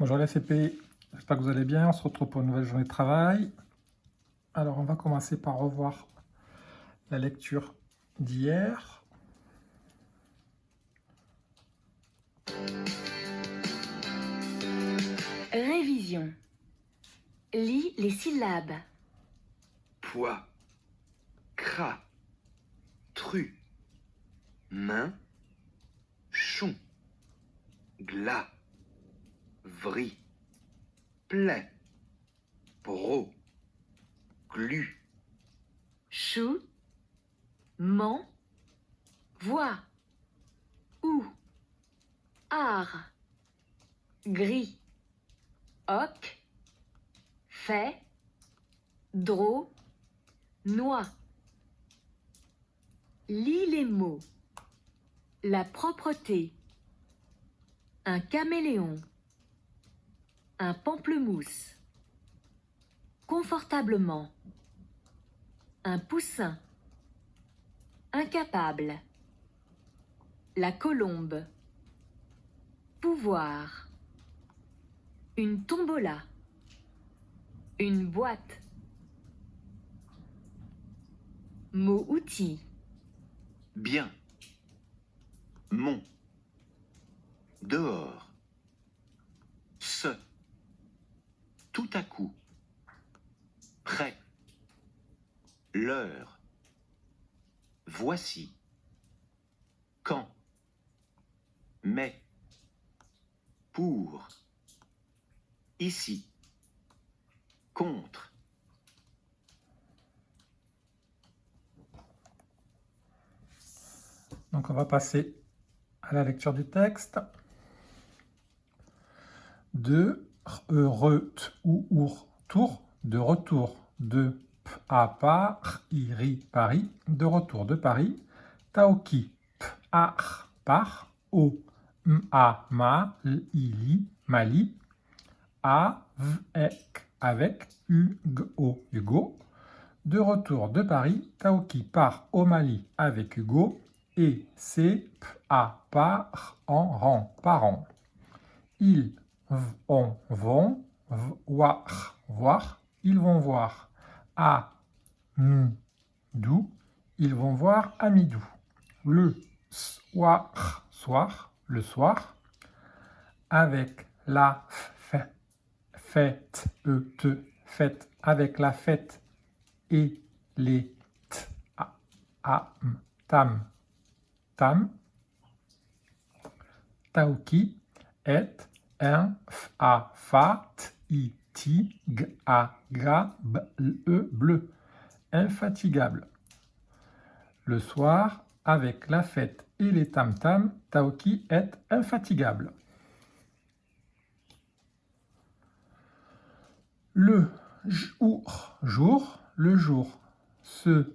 Bonjour les CP, j'espère que vous allez bien. On se retrouve pour une nouvelle journée de travail. Alors on va commencer par revoir la lecture d'hier. Révision. Lis les syllabes. Poids, cras, tru, main, chon, glas, vri, plaie, bro, glu, Chou. Ment. Voix. Ou. Art. Gris. Oc. Fait. Drô. Noix. Lis les mots. La propreté. Un caméléon. Un pamplemousse. Confortablement. Un poussin. Incapable. La colombe. Pouvoir. Une tombola. Une boîte. Mot-outil. bien, mon, dehors, ce, tout à coup, prêt, l'heure, voici, quand, mais, pour, ici, contre. Donc on va passer à la lecture du texte. De tour, de retour. De p à par, iri, Paris, de retour de Paris. Taoki, p a par, o, m a ma, li, Mali. Avec, Hugo. De retour de Paris, Taoki part au Mali avec Hugo et c'est part en rang, parents. Ils vont voir, ils vont voir à Midou, ils vont voir à Midou. Le soir, le soir, avec la fête, avec la fête et les tam, Taoki est un bleu, infatigable. Le soir, avec la fête et les tam-tam, Taoki est infatigable. Le jour, se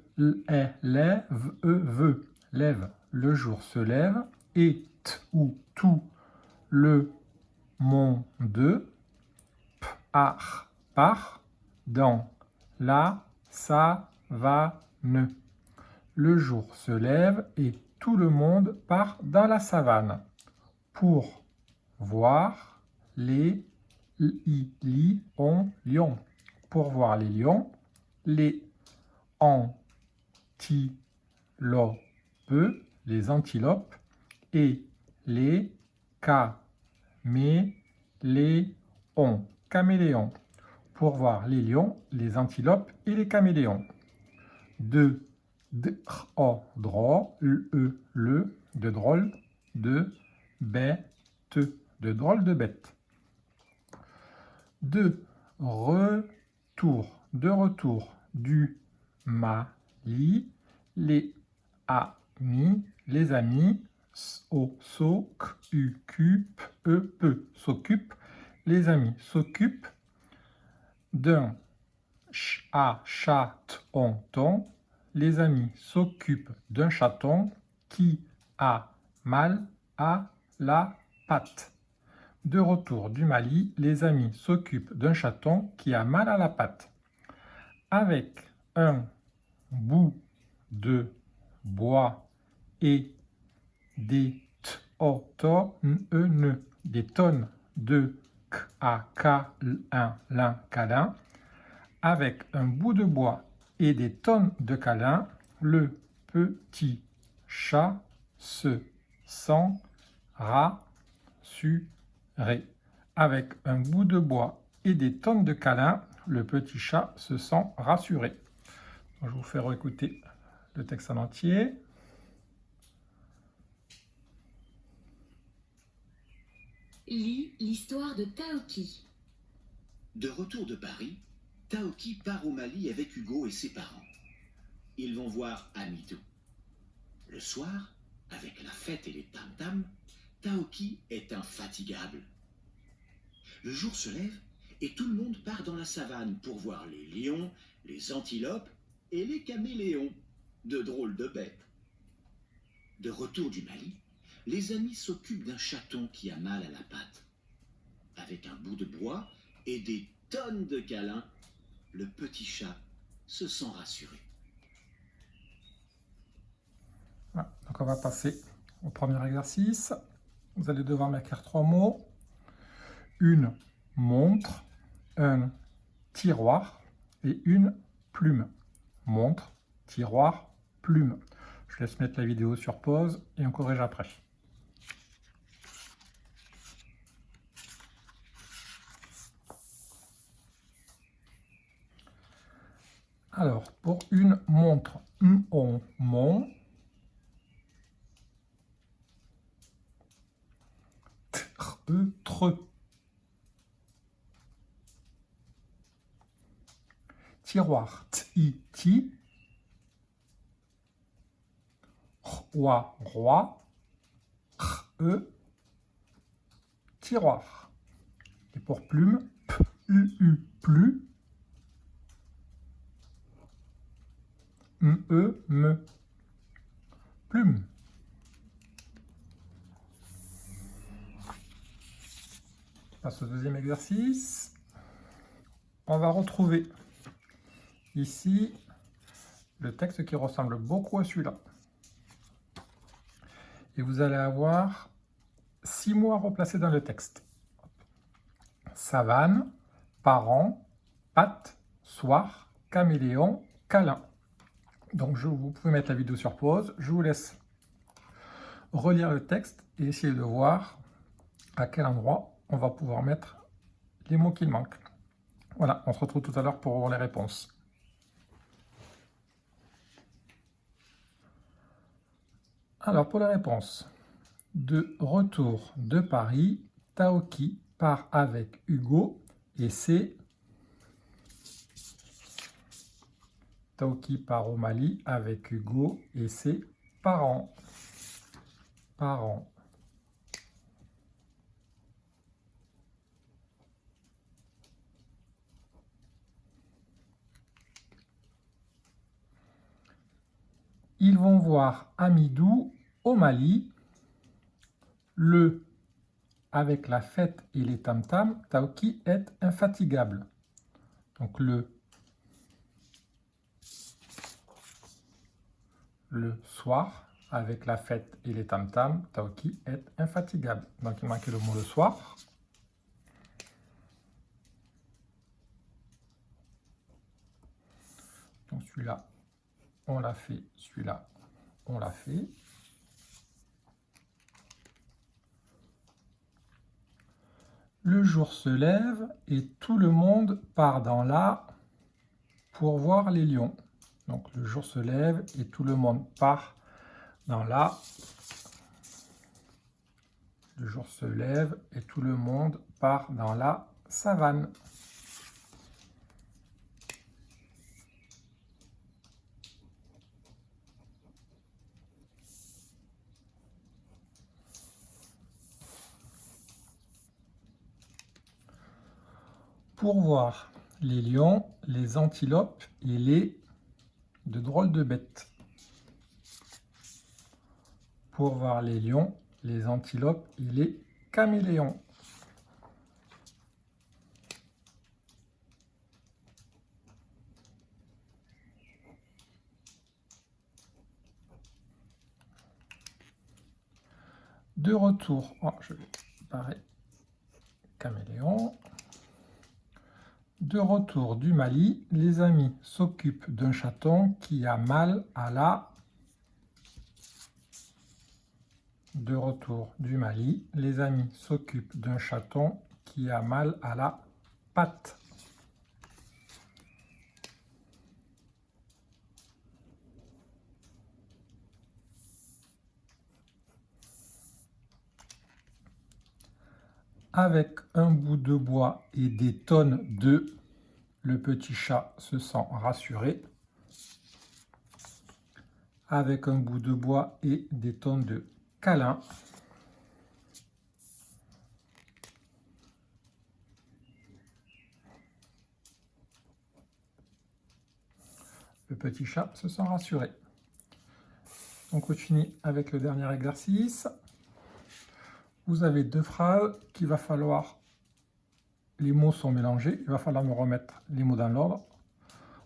lève, le jour se lève, et tout le monde part dans la savane. Le jour se lève et tout le monde part dans la savane pour voir les lions. Pour voir les lions, les antilopes et les caméléons. Pour voir les lions, les antilopes et les caméléons. De drôle, de drôle, de bête, de drôle de bête. De retour du Mali, les amis s'occupent, les amis s'occupent d'un chaton, les amis s'occupent d'un chaton qui a mal à la patte. De retour du Mali, les amis s'occupent d'un chaton qui a mal à la patte. Avec un bout de bois et des tonnes de K-A-K-1, lin, câlin. Avec un bout de bois et des tonnes de câlins, le petit chat se sent rassuré. Avec un bout de bois et des tonnes de câlins, le petit chat se sent rassuré. Je vous fais réécouter le texte en entier. Lis l'histoire de Taoki. De retour de Paris, Taoki part au Mali avec Hugo et ses parents. Ils vont voir Amidou. Le soir, avec la fête et les tam-tams, Taoki est infatigable. Le jour se lève et tout le monde part dans la savane pour voir les lions, les antilopes et les caméléons, de drôles de bêtes. De retour du Mali, les amis s'occupent d'un chaton qui a mal à la patte. Avec un bout de bois et des tonnes de câlins, le petit chat se sent rassuré. Voilà, donc on va passer au premier exercice. Vous allez devoir m'écrire 3 mots. Une montre, un tiroir et une plume. Montre, tiroir, plume. Je laisse mettre la vidéo sur pause et on corrige après. Alors, pour une montre, on mon, tre. Tiroir, ti, roi, tiroir. Et pour plume, plus, me, plume. On passe au deuxième exercice. On va retrouver ici le texte qui ressemble beaucoup à celui-là. Et vous allez avoir 6 mots à replacer dans le texte. Savane, parent, patte, soir, caméléon, câlin. Donc vous pouvez mettre la vidéo sur pause. Je vous laisse relire le texte et essayer de voir à quel endroit on va pouvoir mettre les mots qu'il manque. Voilà, on se retrouve tout à l'heure pour les réponses. Alors pour les réponses, de retour de Paris, Taoki part avec Hugo et ses... Taoki part au Mali avec Hugo et ses parents. Ils vont voir Amidou au Mali. Avec la fête et les tam-tams, Taoki est infatigable. Donc le soir, avec la fête et les tam-tams, Taoki est infatigable. Donc il manquait le mot le soir. Donc celui-là, on l'a fait. Celui-là, on l'a fait. Le jour se lève et tout le monde part dans la pour voir les lions. Donc le jour se lève et tout le monde part dans la. Le jour se lève et tout le monde part dans la savane. Pour voir les lions, les antilopes et les de drôles de bêtes. Pour voir les lions, les antilopes et les caméléons. De retour, je vais pareil, caméléon. De retour du Mali, les amis s'occupent d'un chaton qui a mal à la... De retour du Mali, les amis s'occupent d'un chaton qui a mal à la patte. Avec un bout de bois et des tonnes d'œufs, le petit chat se sent rassuré. Avec un bout de bois et des tonnes de câlins, le petit chat se sent rassuré. On continue avec le dernier exercice. Vous avez deux phrases qu'il va falloir, les mots sont mélangés, il va falloir me remettre les mots dans l'ordre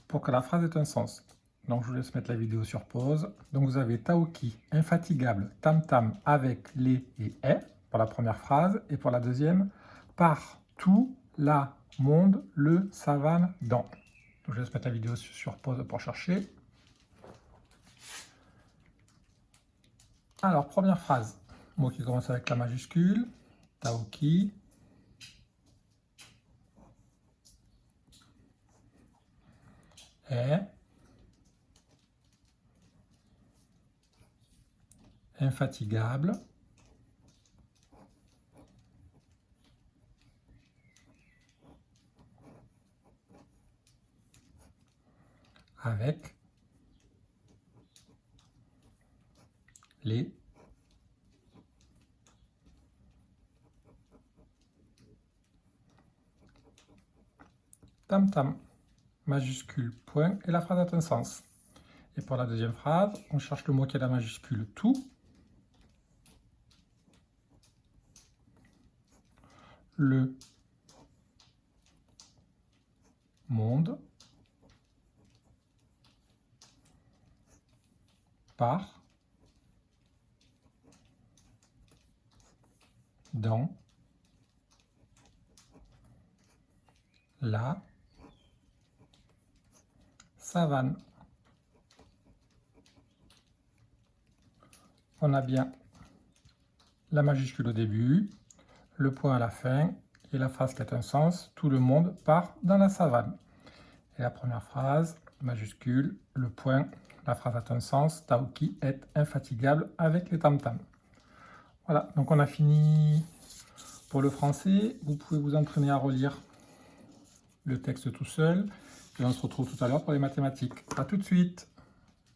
pour que la phrase ait un sens. Donc je vous laisse mettre la vidéo sur pause. Donc vous avez Taoki, infatigable, tam-tam avec les et est pour la première phrase, et pour la deuxième, par tout la monde le savane dans. Donc je laisse mettre la vidéo sur pause pour chercher. Alors première phrase. Mot qui commence avec la majuscule, Taoki. Est infatigable avec les tam-tam, majuscule, point, et la phrase a un sens. Et pour la deuxième phrase, on cherche le mot qui a la majuscule tout. Le monde part dans la savane. On a bien la majuscule au début, le point à la fin et la phrase qui a un sens. Tout le monde part dans la savane. Et la première phrase, majuscule, le point, la phrase a un sens. Taoki est infatigable avec les tam-tams. Voilà, donc on a fini pour le français. Vous pouvez vous entraîner à relire le texte tout seul. Et on se retrouve tout à l'heure pour les mathématiques. À tout de suite.